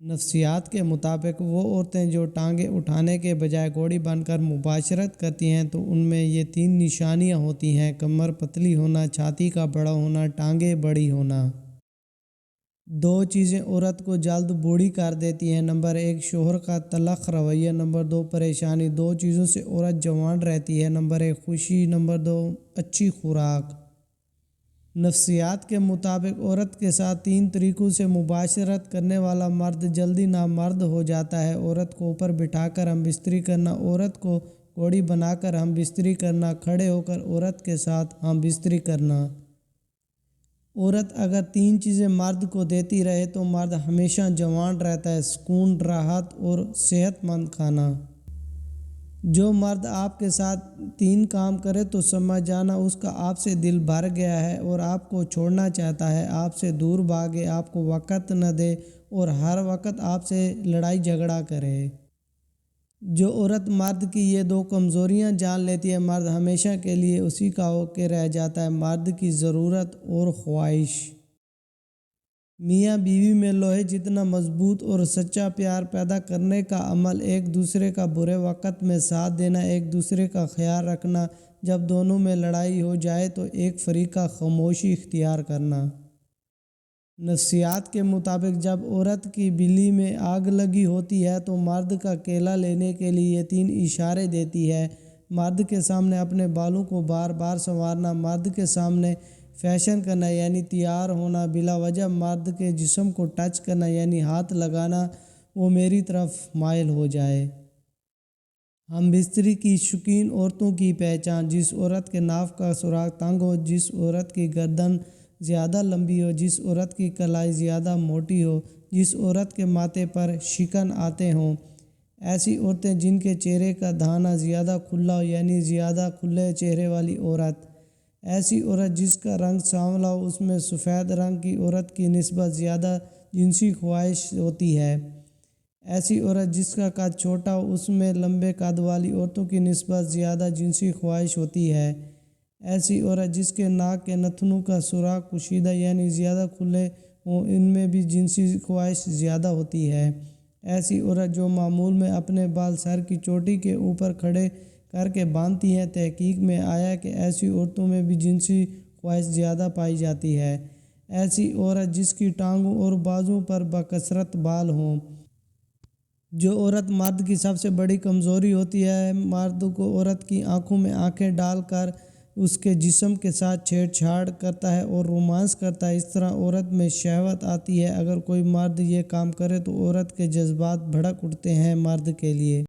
نفسیات کے مطابق وہ عورتیں جو ٹانگیں اٹھانے کے بجائے گھوڑی بن کر مباشرت کرتی ہیں تو ان میں یہ 3 نشانیاں ہوتی ہیں: کمر پتلی ہونا، چھاتی کا بڑا ہونا، ٹانگیں بڑی ہونا۔ 2 چیزیں عورت کو جلد بوڑھی کر دیتی ہیں: نمبر 1 شوہر کا تلخ رویہ، نمبر 2 پریشانی۔ 2 چیزوں سے عورت جوان رہتی ہے: نمبر 1 خوشی، نمبر 2 اچھی خوراک۔ نفسیات کے مطابق عورت کے ساتھ 3 طریقوں سے مباشرت کرنے والا مرد جلدی نامرد ہو جاتا ہے: عورت کو اوپر بٹھا کر ہم بستری کرنا، عورت کو گھوڑی بنا کر ہم بستری کرنا، کھڑے ہو کر عورت کے ساتھ ہم بستری کرنا۔ عورت اگر 3 چیزیں مرد کو دیتی رہے تو مرد ہمیشہ جوان رہتا ہے: سکون، راحت اور صحت مند کھانا۔ جو مرد آپ کے ساتھ 3 کام کرے تو سمجھ جانا اس کا آپ سے دل بھر گیا ہے اور آپ کو چھوڑنا چاہتا ہے، آپ سے دور بھاگے، آپ کو وقت نہ دے اور ہر وقت آپ سے لڑائی جھگڑا کرے۔ جو عورت مرد کی یہ 2 کمزوریاں جان لیتی ہے، مرد ہمیشہ کے لیے اسی کا ہو کے رہ جاتا ہے: مرد کی ضرورت اور خواہش۔ میاں بیوی میں لوہے جتنا مضبوط اور سچا پیار پیدا کرنے کا عمل ایک دوسرے کا برے وقت میں ساتھ دینا، ایک دوسرے کا خیال رکھنا، جب دونوں میں لڑائی ہو جائے تو ایک فریق کا خاموشی اختیار کرنا۔ نفسیات کے مطابق جب عورت کی بلی میں آگ لگی ہوتی ہے تو مرد کا کیلا لینے کے لیے یہ 3 اشارے دیتی ہے: مرد کے سامنے اپنے بالوں کو بار بار سنوارنا، مرد کے سامنے فیشن کرنا یعنی تیار ہونا، بلا وجہ مرد کے جسم کو ٹچ کرنا یعنی ہاتھ لگانا، وہ میری طرف مائل ہو جائے۔ ہم بستری کی شوقین عورتوں کی پہچان: جس عورت کے ناف کا سوراخ تنگ ہو، جس عورت کی گردن زیادہ لمبی ہو، جس عورت کی کلائی زیادہ موٹی ہو، جس عورت کے ماتھے پر شکن آتے ہوں۔ ایسی عورتیں جن کے چہرے کا دہانہ زیادہ کھلا ہو یعنی زیادہ کھلے چہرے والی عورت۔ ایسی عورت جس کا رنگ سانولا ہو، اس میں سفید رنگ کی عورت کی نسبت زیادہ جنسی خواہش ہوتی ہے۔ ایسی عورت جس کا قد چھوٹا ہو، اس میں لمبے قد والی عورتوں کی نسبت زیادہ جنسی خواہش ہوتی ہے۔ ایسی عورت جس کے ناک کے نتنوں کا سوراخ کشیدہ یعنی زیادہ کھلے ہوں، ان میں بھی جنسی خواہش زیادہ ہوتی ہے۔ ایسی عورت جو معمول میں اپنے بال سر کی چوٹی کے اوپر کھڑے کر کے باندھتی ہیں، تحقیق میں آیا کہ ایسی عورتوں میں بھی جنسی خواہش زیادہ پائی جاتی ہے۔ ایسی عورت جس کی ٹانگوں اور بازوؤں پر بکثرت بال ہوں۔ جو عورت مرد کی سب سے بڑی کمزوری ہوتی ہے: مرد کو عورت کی آنکھوں میں آنکھیں ڈال کر اس کے جسم کے ساتھ چھیڑ چھاڑ کرتا ہے اور رومانس کرتا ہے، اس طرح عورت میں شہوت آتی ہے۔ اگر کوئی مرد یہ کام کرے تو عورت کے جذبات بھڑک اٹھتے ہیں۔ مرد کے لیے